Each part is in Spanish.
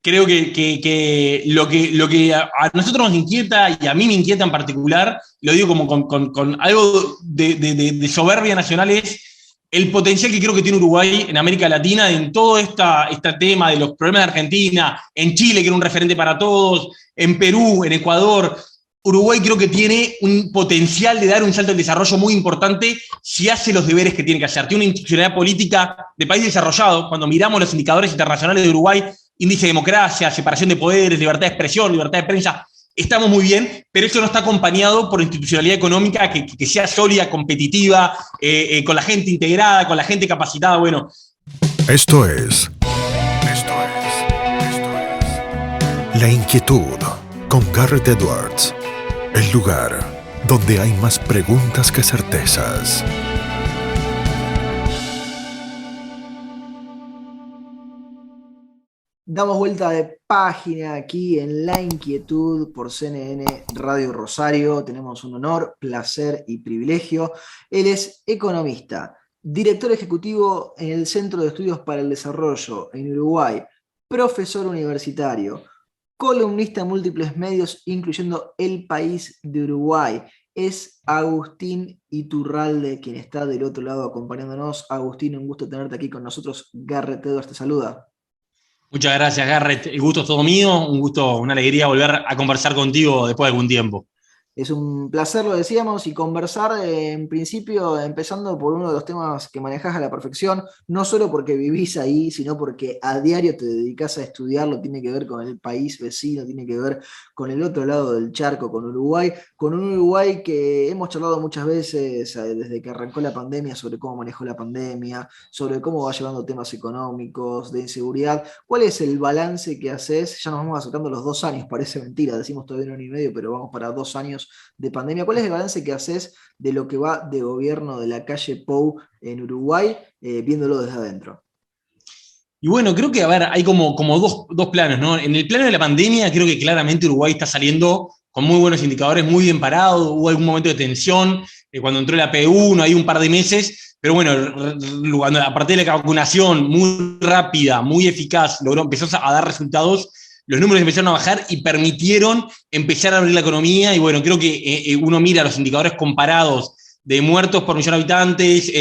Creo que lo que a nosotros nos inquieta, y a mí me inquieta en particular, lo digo como con algo de soberbia nacional, es el potencial que creo que tiene Uruguay en América Latina, en todo este tema de los problemas de Argentina, en Chile, que era un referente para todos, en Perú, en Ecuador. Uruguay creo que tiene un potencial de dar un salto al desarrollo muy importante si hace los deberes que tiene que hacer. Tiene una institucionalidad política de país desarrollado. Cuando miramos los indicadores internacionales de Uruguay, índice de democracia, separación de poderes, libertad de expresión, libertad de prensa, estamos muy bien, pero eso no está acompañado por institucionalidad económica que sea sólida, competitiva, con la gente integrada, con la gente capacitada. Bueno. Esto es La Inquietud con Garrett Edwards. El lugar donde hay más preguntas que certezas. Damos vuelta de página aquí en La Inquietud por CNN Radio Rosario. Tenemos un honor, placer y privilegio. Él es economista, director ejecutivo en el Centro de Estudios para el Desarrollo en Uruguay, profesor universitario, columnista en múltiples medios, incluyendo El País de Uruguay. Es Agustín Iturralde quien está del otro lado acompañándonos. Agustín, un gusto tenerte aquí con nosotros. Garrett Edwards te saluda. Muchas gracias, Garrett. El gusto es todo mío. Un gusto, una alegría volver a conversar contigo después de algún tiempo. Es un placer, lo decíamos, y conversar en principio empezando por uno de los temas que manejás a la perfección, no solo porque vivís ahí, sino porque a diario te dedicás a estudiarlo, tiene que ver con el país vecino, tiene que ver con el otro lado del charco, con un Uruguay que hemos charlado muchas veces desde que arrancó la pandemia sobre cómo manejó la pandemia, sobre cómo va llevando temas económicos, de inseguridad. ¿Cuál es el balance que haces? Ya nos vamos acercando a los 2 años, parece mentira, decimos todavía 1 año y medio, pero vamos para 2 años de pandemia. ¿Cuál es el balance que haces de lo que va de gobierno de la calle Pou en Uruguay, viéndolo desde adentro? Y bueno, creo que, a ver, hay como dos planos, ¿no? En el plano de la pandemia, creo que claramente Uruguay está saliendo con muy buenos indicadores, muy bien parado. Hubo algún momento de tensión cuando entró la P1, hay un par de meses, pero bueno, a partir de la vacunación muy rápida, muy eficaz, empezó a dar resultados. Los números empezaron a bajar y permitieron empezar a abrir la economía. Y bueno, creo que uno mira los indicadores comparados de muertos por millón de habitantes,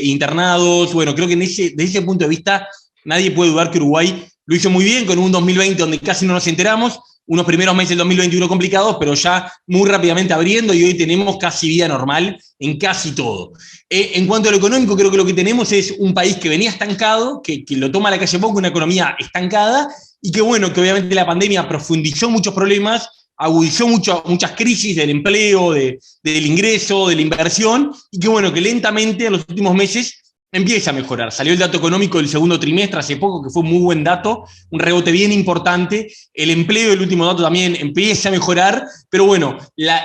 internados. Bueno, creo que desde ese punto de vista nadie puede dudar que Uruguay lo hizo muy bien con un 2020 donde casi no nos enteramos, unos primeros meses del 2021 complicados, pero ya muy rápidamente abriendo y hoy tenemos casi vida normal en casi todo. En cuanto a lo económico, creo que lo que tenemos es un país que venía estancado, que lo toma la calle Pou, una economía estancada, y que bueno, que obviamente la pandemia profundizó muchos problemas, agudizó muchas crisis del empleo, del ingreso, de la inversión, y que bueno, que lentamente en los últimos meses empieza a mejorar. Salió el dato económico del segundo trimestre hace poco, que fue un muy buen dato, un rebote bien importante. El empleo, el último dato también empieza a mejorar, pero bueno,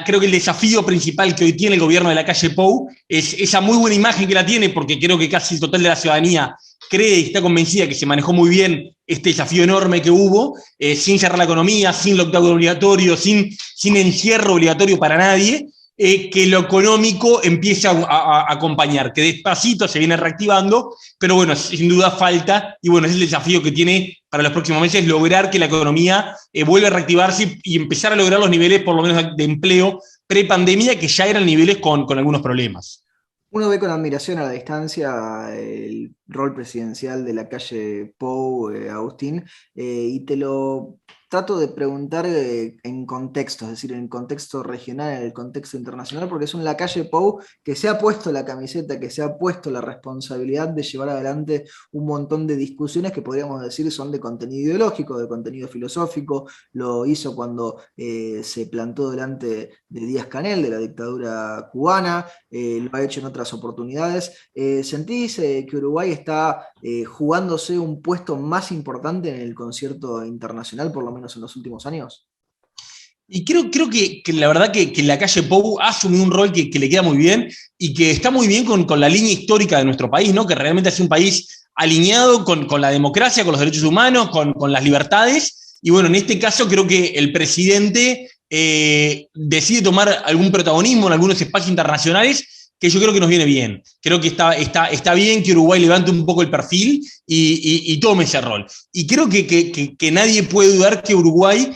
creo que el desafío principal que hoy tiene el gobierno de la calle Pou es esa muy buena imagen que la tiene, porque creo que casi el total de la ciudadanía cree y está convencida que se manejó muy bien este desafío enorme que hubo, sin cerrar la economía, sin lockdown obligatorio, sin encierro obligatorio para nadie, que lo económico empieza a acompañar, que despacito se viene reactivando, pero bueno, sin duda falta, y bueno, es el desafío que tiene para los próximos meses, lograr que la economía vuelva a reactivarse y empezar a lograr los niveles, por lo menos, de empleo pre-pandemia, que ya eran niveles con algunos problemas. Uno ve con admiración a la distancia el rol presidencial de la calle Pou, Agustín, y te lo trato de preguntar en contexto, es decir, en el contexto regional, en el contexto internacional, porque es la calle Pou que se ha puesto la camiseta, que se ha puesto la responsabilidad de llevar adelante un montón de discusiones que podríamos decir son de contenido ideológico, de contenido filosófico. Lo hizo cuando se plantó delante de Díaz-Canel, de la dictadura cubana, lo ha hecho en otras oportunidades. ¿Sentís que Uruguay está jugándose un puesto más importante en el concierto internacional, por lo menos en los últimos años? Y creo que la verdad que la calle Pou ha asumido un rol que le queda muy bien y que está muy bien con la línea histórica de nuestro país, ¿no? Que realmente es un país alineado con la democracia, con los derechos humanos, con las libertades. Y bueno, en este caso creo que el presidente decide tomar algún protagonismo en algunos espacios internacionales que yo creo que nos viene bien. Creo que está bien que Uruguay levante un poco el perfil y tome ese rol. Y creo que nadie puede dudar que Uruguay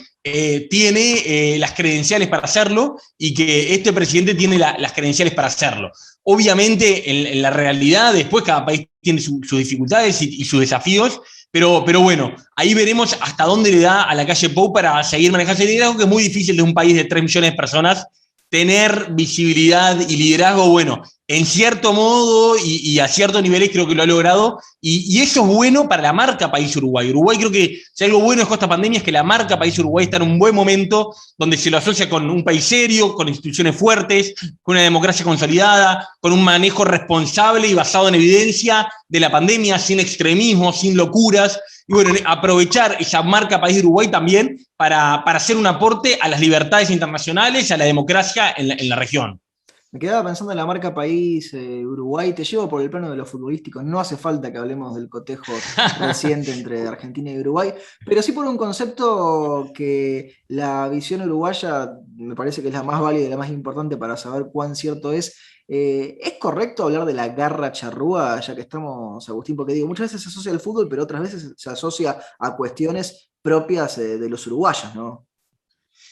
tiene las credenciales para hacerlo y que este presidente tiene las credenciales para hacerlo. Obviamente, en la realidad, después cada país tiene sus dificultades y sus desafíos, pero bueno, ahí veremos hasta dónde le da a la calle Pou para seguir manejando ese liderazgo, que es muy difícil de un país de 3 millones de personas tener visibilidad y liderazgo. Bueno, en cierto modo y a ciertos niveles creo que lo ha logrado, y eso es bueno para la marca País Uruguay. Uruguay, creo que si algo bueno dejó esta pandemia es que la marca País Uruguay está en un buen momento donde se lo asocia con un país serio, con instituciones fuertes, con una democracia consolidada, con un manejo responsable y basado en evidencia de la pandemia, sin extremismo, sin locuras. Y bueno, aprovechar esa marca País de Uruguay también para hacer un aporte a las libertades internacionales, a la democracia en la región. Me quedaba pensando en la marca país Uruguay. Te llevo por el plano de lo futbolístico. No hace falta que hablemos del cotejo reciente entre Argentina y Uruguay, pero sí por un concepto que la visión uruguaya me parece que es la más válida y la más importante para saber cuán cierto es. ¿Es correcto hablar de la garra charrúa, ya que estamos, Agustín? Porque digo, muchas veces se asocia al fútbol, pero otras veces se asocia a cuestiones propias de los uruguayos, ¿no?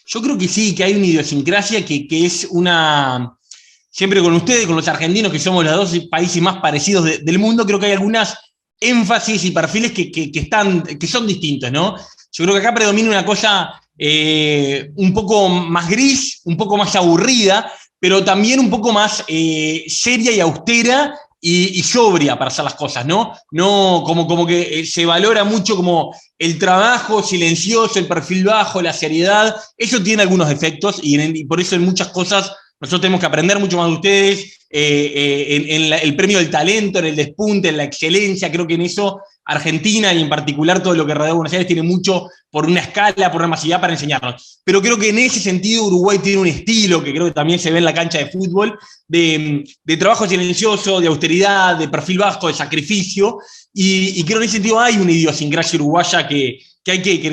Yo creo que sí, que hay una idiosincrasia que es una... Siempre con ustedes, con los argentinos, que somos los 2 países más parecidos del mundo, creo que hay algunas énfasis y perfiles que son distintos, ¿no? Yo creo que acá predomina una cosa un poco más gris, un poco más aburrida, pero también un poco más seria y austera y sobria para hacer las cosas, ¿no? No como que se valora mucho como el trabajo silencioso, el perfil bajo, la seriedad. Eso tiene algunos defectos y por eso en muchas cosas nosotros tenemos que aprender mucho más de ustedes, en el premio del talento, en el despunte, en la excelencia. Creo que en eso Argentina, y en particular todo lo que rodea a Buenos Aires, tiene mucho por una escala, por una masividad para enseñarnos. Pero creo que en ese sentido Uruguay tiene un estilo que creo que también se ve en la cancha de fútbol, de trabajo silencioso, de austeridad, de perfil bajo, de sacrificio, y creo que en ese sentido hay una idiosincrasia uruguaya que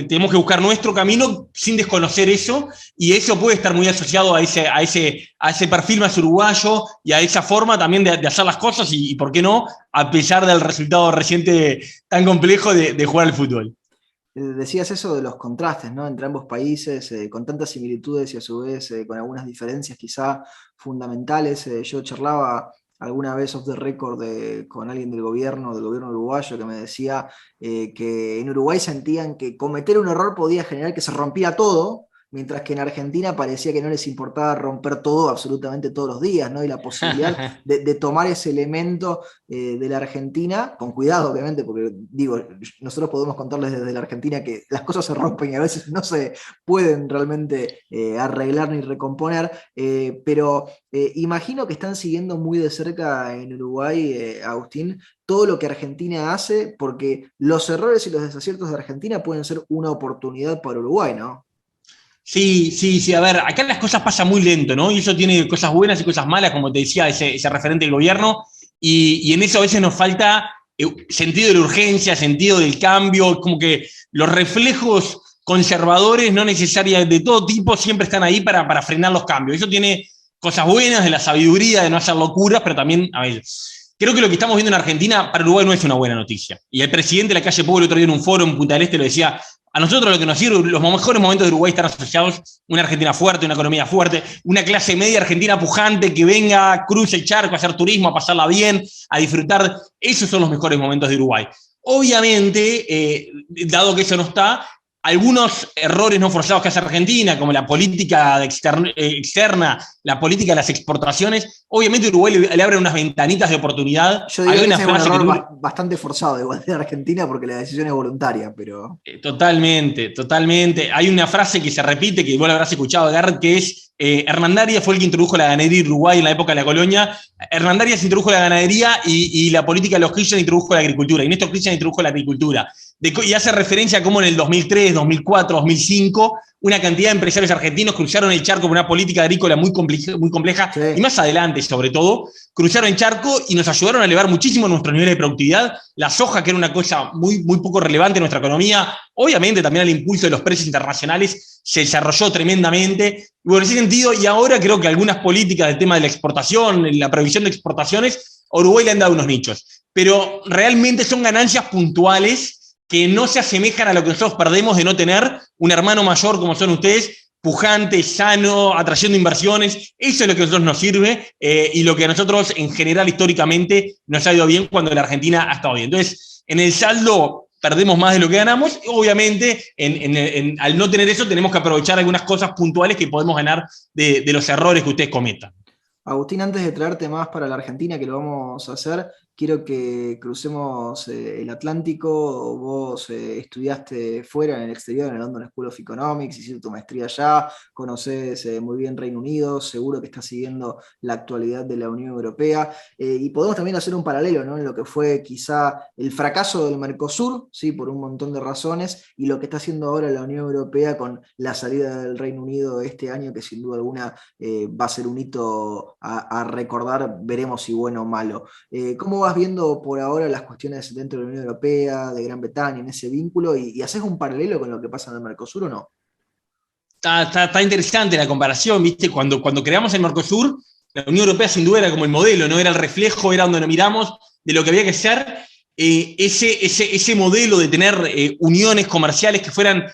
tenemos que buscar nuestro camino sin desconocer eso, y eso puede estar muy asociado a ese perfil más uruguayo y a esa forma también de hacer las cosas y por qué no, a pesar del resultado reciente tan complejo de jugar al fútbol. Decías eso de los contrastes, ¿no? Entre ambos países, con tantas similitudes y a su vez con algunas diferencias quizá fundamentales. Yo charlaba alguna vez off the record con alguien del gobierno uruguayo, que me decía que en Uruguay sentían que cometer un error podía generar que se rompiera todo, mientras que en Argentina parecía que no les importaba romper todo absolutamente todos los días, ¿no? Y la posibilidad de tomar ese elemento de la Argentina, con cuidado obviamente, porque digo, nosotros podemos contarles desde la Argentina que las cosas se rompen y a veces no se pueden realmente arreglar ni recomponer, pero imagino que están siguiendo muy de cerca en Uruguay, Agustín, todo lo que Argentina hace, porque los errores y los desaciertos de Argentina pueden ser una oportunidad para Uruguay, ¿no? Sí, a ver, acá las cosas pasan muy lento, ¿no? Y eso tiene cosas buenas y cosas malas, como te decía, ese referente del gobierno, y en eso a veces nos falta sentido de la urgencia, sentido del cambio, como que los reflejos conservadores, no necesariamente de todo tipo, siempre están ahí para frenar los cambios. Eso tiene cosas buenas, de la sabiduría, de no hacer locuras, pero también, a ver, creo que lo que estamos viendo en Argentina para Uruguay no es una buena noticia. Y el presidente de la calle Pou el otro día en un foro en Punta del Este lo decía: a nosotros lo que nos sirve, los mejores momentos de Uruguay están asociados a una Argentina fuerte, una economía fuerte, una clase media argentina pujante que venga, cruce el charco a hacer turismo, a pasarla bien, a disfrutar. Esos son los mejores momentos de Uruguay. Obviamente, dado que eso no está, algunos errores no forzados que hace Argentina, como la política externa, la política de las exportaciones, obviamente Uruguay le abre unas ventanitas de oportunidad. Yo diría que es un error bastante forzado igual de Argentina, porque la decisión es voluntaria, pero... Totalmente. Hay una frase que se repite, que vos la habrás escuchado, Garrett, que es: Hernandarias fue el que introdujo la ganadería en Uruguay en la época de la colonia. Hernandarias introdujo la ganadería y la política de los Kirchner introdujo la agricultura. Y Néstor Kirchner introdujo la agricultura. Y hace referencia a cómo en el 2003, 2004, 2005, una cantidad de empresarios argentinos cruzaron el charco por una política agrícola muy compleja Sí. y más adelante, sobre todo, cruzaron el charco y nos ayudaron a elevar muchísimo nuestros niveles de productividad. La soja, que era una cosa muy poco relevante en nuestra economía, obviamente también al impulso de los precios internacionales, se desarrolló tremendamente. Y bueno, en ese sentido, y ahora creo que algunas políticas del tema de la exportación, la previsión de exportaciones, a Uruguay le han dado unos nichos. Pero realmente son ganancias puntuales que no se asemejan a lo que nosotros perdemos de no tener un hermano mayor como son ustedes, pujante, sano, atrayendo inversiones. Eso es lo que a nosotros nos sirve y lo que a nosotros en general históricamente nos ha ido bien cuando la Argentina ha estado bien. Entonces, en el saldo perdemos más de lo que ganamos. Obviamente, al no tener eso, tenemos que aprovechar algunas cosas puntuales que podemos ganar de los errores que ustedes cometan. Agustín, antes de traerte más para la Argentina, que lo vamos a hacer, quiero que crucemos el Atlántico. Vos estudiaste fuera, en el exterior, en el London School of Economics, hiciste tu maestría allá, conoces muy bien Reino Unido, seguro que estás siguiendo la actualidad de la Unión Europea, y podemos también hacer un paralelo, ¿no?, en lo que fue quizá el fracaso del Mercosur, ¿sí?, por un montón de razones, y lo que está haciendo ahora la Unión Europea con la salida del Reino Unido este año, que sin duda alguna va a ser un hito a recordar, veremos si bueno o malo. ¿Cómo vas viendo por ahora las cuestiones dentro de la Unión Europea, de Gran Bretaña, en ese vínculo, y haces un paralelo con lo que pasa en el Mercosur o no? Está interesante la comparación, ¿viste? Cuando creamos el Mercosur, la Unión Europea sin duda era como el modelo, ¿no? Era el reflejo, era donde nos miramos de lo que había que ser. Ese modelo de tener uniones comerciales que fueran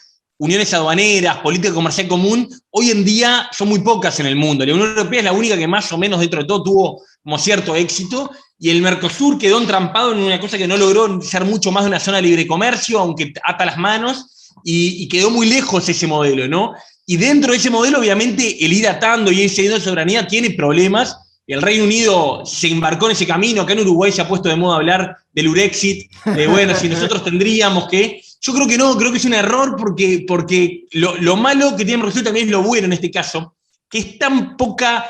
uniones aduaneras, política comercial común, hoy en día son muy pocas en el mundo. La Unión Europea es la única que más o menos dentro de todo tuvo como cierto éxito, y el Mercosur quedó entrampado en una cosa que no logró ser mucho más de una zona de libre comercio, aunque ata las manos, y quedó muy lejos ese modelo, ¿no? Y dentro de ese modelo, obviamente, el ir atando y ir cediendo soberanía tiene problemas. El Reino Unido se embarcó en ese camino. Acá en Uruguay se ha puesto de moda hablar del Urexit, de bueno, si nosotros tendríamos que... Yo creo que no, creo que es un error porque lo malo que tiene Mercosur también es lo bueno en este caso, que es tan poca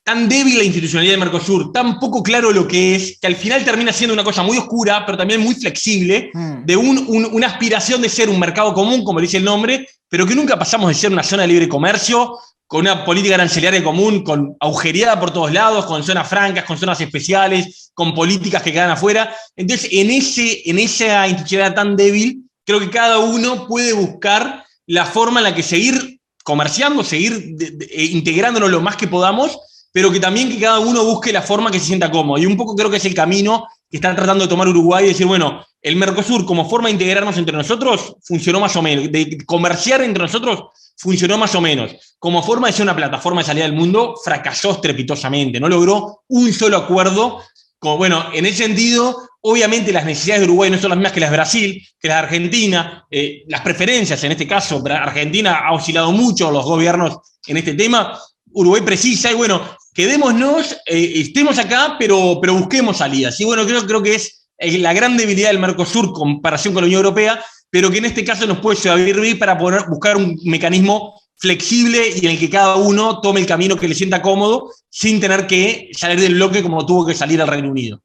tan débil la institucionalidad de Mercosur, tan poco claro lo que es, que al final termina siendo una cosa muy oscura, pero también muy flexible, de una aspiración de ser un mercado común, como dice el nombre, pero que nunca pasamos de ser una zona de libre comercio, con una política arancelaria común, con agujereada por todos lados, con zonas francas, con zonas especiales, con políticas que quedan afuera. Entonces, en esa institucionalidad tan débil, creo que cada uno puede buscar la forma en la que seguir comerciando, seguir integrándonos lo más que podamos, pero que también que cada uno busque la forma que se sienta cómodo. Y un poco creo que es el camino que están tratando de tomar Uruguay, y decir, bueno, el Mercosur como forma de integrarnos entre nosotros funcionó más o menos, de comerciar entre nosotros funcionó más o menos. Como forma de ser una plataforma de salida del mundo, fracasó estrepitosamente, no logró un solo acuerdo. Bueno, en ese sentido, obviamente las necesidades de Uruguay no son las mismas que las de Brasil, que las de Argentina, las preferencias en este caso, Argentina ha oscilado mucho los gobiernos en este tema, Uruguay precisa, y bueno, quedémonos, estemos acá, pero busquemos salidas. Y bueno, creo que es la gran debilidad del Mercosur en comparación con la Unión Europea, pero que en este caso nos puede servir para poder buscar un mecanismo flexible y en el que cada uno tome el camino que le sienta cómodo sin tener que salir del bloque como tuvo que salir el Reino Unido.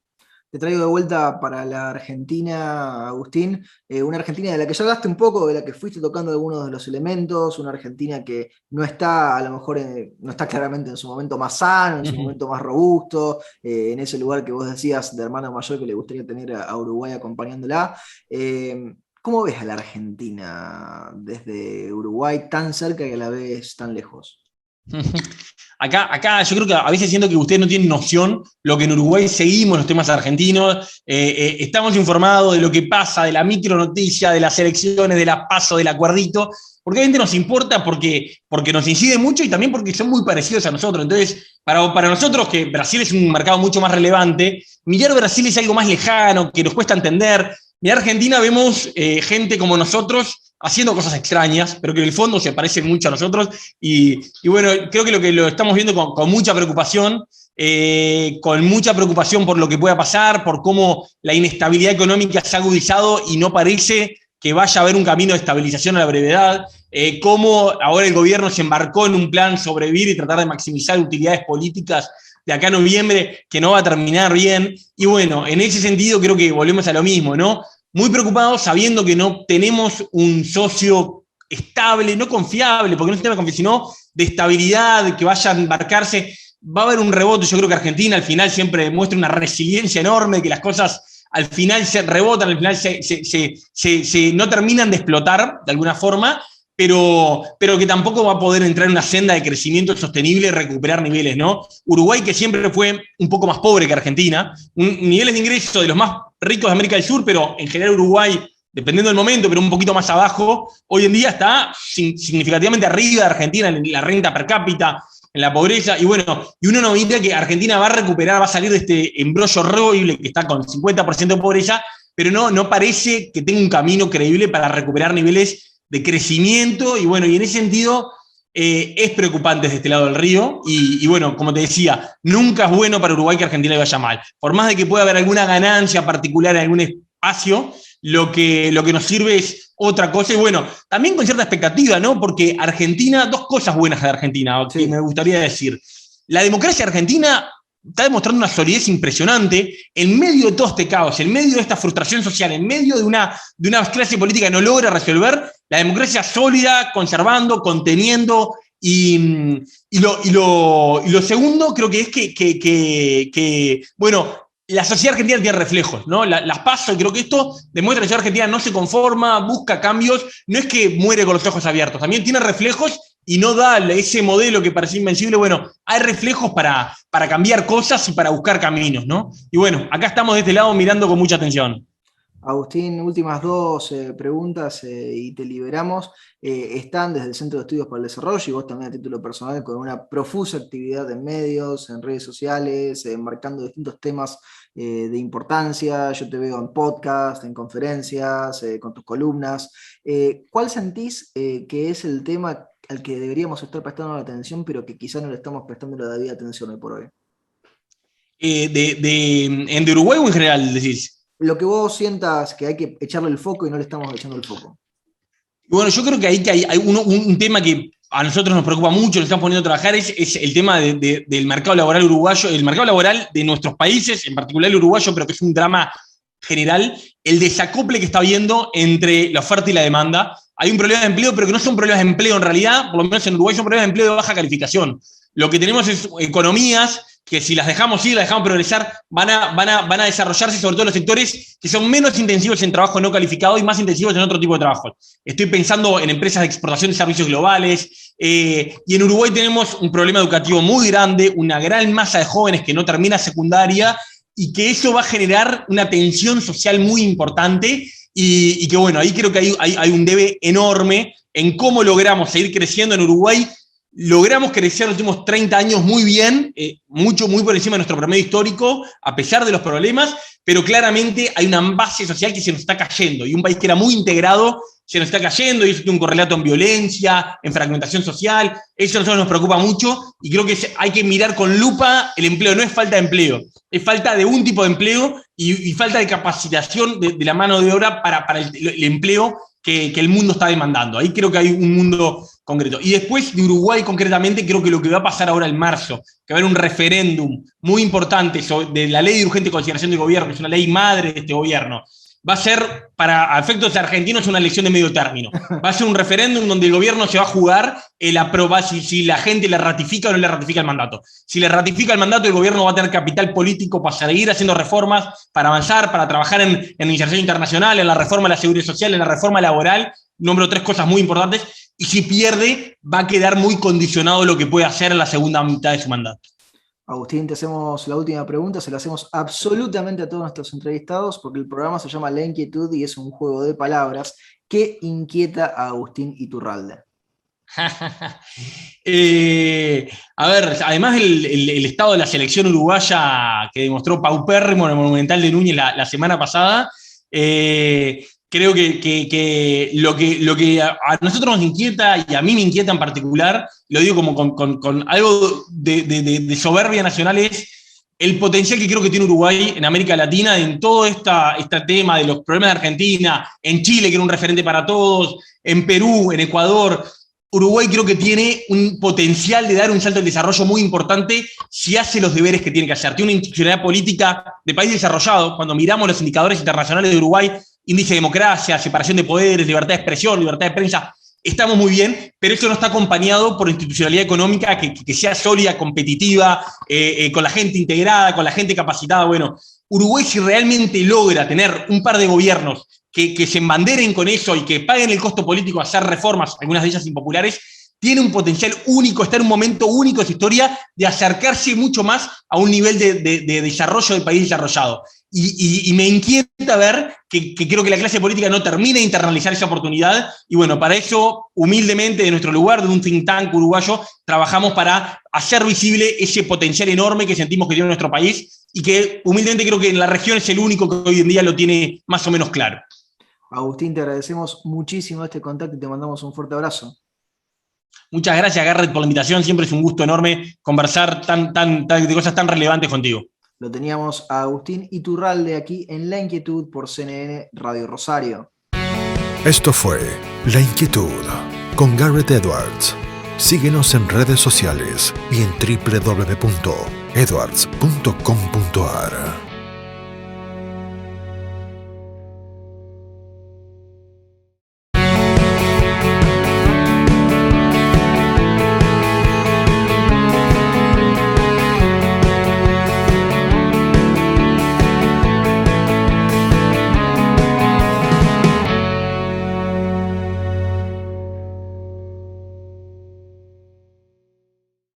Te traigo de vuelta para la Argentina, Agustín, una Argentina de la que ya hablaste un poco, de la que fuiste tocando algunos de los elementos, una Argentina que no está, a lo mejor, no está claramente en su momento más sano, en su momento más robusto, en ese lugar que vos decías de hermano mayor que le gustaría tener a Uruguay acompañándola. ¿Cómo ves a la Argentina desde Uruguay tan cerca y a la vez tan lejos? Acá yo creo que a veces siento que ustedes no tienen noción lo que en Uruguay seguimos los temas argentinos, estamos informados de lo que pasa, de la micronoticia, de las elecciones, de la PASO, del acuerdito, porque obviamente nos importa porque nos incide mucho y también porque son muy parecidos a nosotros. Entonces, para nosotros, que Brasil es un mercado mucho más relevante, mirar Brasil es algo más lejano, que nos cuesta entender. En Argentina vemos gente como nosotros haciendo cosas extrañas, pero que en el fondo se parecen mucho a nosotros, y bueno, creo que lo estamos viendo con mucha preocupación por lo que pueda pasar, por cómo la inestabilidad económica se ha agudizado y no parece que vaya a haber un camino de estabilización a la brevedad, cómo ahora el gobierno se embarcó en un plan sobrevivir y tratar de maximizar utilidades políticas de acá a noviembre, que no va a terminar bien. Y bueno, en ese sentido creo que volvemos a lo mismo, ¿no? Muy preocupados sabiendo que no tenemos un socio estable, no confiable, porque no es un tema confiable, sino de estabilidad, de que vaya a embarcarse. Va a haber un rebote, yo creo que Argentina al final siempre demuestra una resiliencia enorme, que las cosas al final se rebotan, al final no terminan de explotar de alguna forma, pero que tampoco va a poder entrar en una senda de crecimiento sostenible y recuperar niveles, ¿no? Uruguay, que siempre fue un poco más pobre que Argentina, niveles de ingreso de los más ricos de América del Sur, pero en general Uruguay, dependiendo del momento, pero un poquito más abajo, hoy en día está significativamente arriba de Argentina en la renta per cápita, en la pobreza, y bueno, y uno no mira que Argentina va a recuperar, va a salir de este embrollo horrible que está con 50% de pobreza, pero no parece que tenga un camino creíble para recuperar niveles de crecimiento, y bueno, y en ese sentido es preocupante desde este lado del río, y bueno, como te decía, nunca es bueno para Uruguay que Argentina le vaya mal. Por más de que pueda haber alguna ganancia particular en algún espacio, lo que nos sirve es otra cosa, y bueno, también con cierta expectativa, ¿no? Porque Argentina, dos cosas buenas de Argentina, que me gustaría decir. La democracia argentina está demostrando una solidez impresionante en medio de todo este caos, en medio de esta frustración social, en medio de una clase política que no logra resolver, la democracia sólida, conservando, conteniendo, y lo segundo creo que es que bueno, la sociedad argentina tiene reflejos, ¿no? Las PASO, creo que esto demuestra que la sociedad argentina no se conforma, busca cambios, no es que muere con los ojos abiertos, también tiene reflejos y no da ese modelo que parecía invencible. Bueno, hay reflejos para cambiar cosas y para buscar caminos, ¿no? Y bueno, acá estamos de este lado mirando con mucha atención. Agustín, últimas dos preguntas y te liberamos. Están desde el Centro de Estudios para el Desarrollo y vos también a título personal con una profusa actividad en medios, en redes sociales, marcando distintos temas de importancia. Yo te veo en podcast, en conferencias, con tus columnas. ¿Cuál sentís que es el tema al que deberíamos estar prestando la atención, pero que quizá no le estamos prestando la debida atención hoy por hoy? ¿De Uruguay o en general decís? Lo que vos sientas que hay que echarle el foco y no le estamos echando el foco. Bueno, yo creo que ahí hay un tema que a nosotros nos preocupa mucho, nos estamos poniendo a trabajar, es el tema del mercado laboral uruguayo, el mercado laboral de nuestros países, en particular el uruguayo, pero que es un drama general, el desacople que está habiendo entre la oferta y la demanda. Hay un problema de empleo, pero que no son problemas de empleo en realidad, por lo menos en Uruguay son problemas de empleo de baja calificación. Lo que tenemos es economías que si las dejamos ir, las dejamos progresar, van a desarrollarse, sobre todo en los sectores que son menos intensivos en trabajo no calificado y más intensivos en otro tipo de trabajo. Estoy pensando en empresas de exportación de servicios globales, y en Uruguay tenemos un problema educativo muy grande, una gran masa de jóvenes que no termina secundaria, y que eso va a generar una tensión social muy importante, y que bueno, ahí creo que hay un debe enorme en cómo logramos seguir creciendo en Uruguay. Logramos crecer los últimos 30 años muy bien, muy por encima de nuestro promedio histórico, a pesar de los problemas, pero claramente hay una base social que se nos está cayendo, y un país que era muy integrado se nos está cayendo, y eso tiene un correlato en violencia, en fragmentación social. Eso a nosotros nos preocupa mucho, y creo que hay que mirar con lupa el empleo. No es falta de empleo, es falta de un tipo de empleo y falta de capacitación de la mano de obra para el empleo que el mundo está demandando. Ahí creo que hay un mundo concreto. Y después de Uruguay concretamente, creo que lo que va a pasar ahora en marzo, que va a haber un referéndum muy importante de la ley de urgente consideración del gobierno, que es una ley madre de este gobierno, va a ser, para efectos argentinos, una elección de medio término. Va a ser un referéndum donde el gobierno se va a jugar el aprobar si la gente le ratifica o no le ratifica el mandato. Si le ratifica el mandato, el gobierno va a tener capital político para seguir haciendo reformas, para avanzar, para trabajar en inserción internacional, en la reforma de la seguridad social, en la reforma laboral. Nombro 3 cosas muy importantes. Y si pierde, va a quedar muy condicionado lo que puede hacer en la segunda mitad de su mandato. Agustín, te hacemos la última pregunta, se la hacemos absolutamente a todos nuestros entrevistados, porque el programa se llama La Inquietud y es un juego de palabras. ¿Qué inquieta a Agustín Iturralde? A ver, además el estado de la selección uruguaya que demostró paupérrimo en el Monumental de Núñez la semana pasada, creo que lo que a nosotros nos inquieta, y a mí me inquieta en particular, lo digo como con algo de soberbia nacional, es el potencial que creo que tiene Uruguay en América Latina, en todo este tema de los problemas de Argentina, en Chile, que era un referente para todos, en Perú, en Ecuador. Uruguay creo que tiene un potencial de dar un salto de desarrollo muy importante si hace los deberes que tiene que hacer. Tiene una institucionalidad política de país desarrollado. Cuando miramos los indicadores internacionales de Uruguay, índice de democracia, separación de poderes, libertad de expresión, libertad de prensa, estamos muy bien, pero eso no está acompañado por institucionalidad económica que sea sólida, competitiva, con la gente integrada, con la gente capacitada. Bueno, Uruguay, si realmente logra tener un par de gobiernos que se embanderen con eso y que paguen el costo político a hacer reformas, algunas de ellas impopulares, tiene un potencial único, está en un momento único de su historia de acercarse mucho más a un nivel de desarrollo del país desarrollado. Y me inquieta ver que creo que la clase política no termina de internalizar esa oportunidad. Y bueno, para eso, humildemente, de nuestro lugar, de un think tank uruguayo, trabajamos para hacer visible ese potencial enorme que sentimos que tiene nuestro país y que humildemente creo que en la región es el único que hoy en día lo tiene más o menos claro. Agustín, te agradecemos muchísimo este contacto y te mandamos un fuerte abrazo. Muchas gracias, Garrett, por la invitación. Siempre es un gusto enorme conversar de cosas tan relevantes contigo. Lo teníamos a Agustín Iturralde aquí en La Inquietud por CNN Radio Rosario. Esto fue La Inquietud con Garrett Edwards. Síguenos en redes sociales y en www.edwards.com.ar.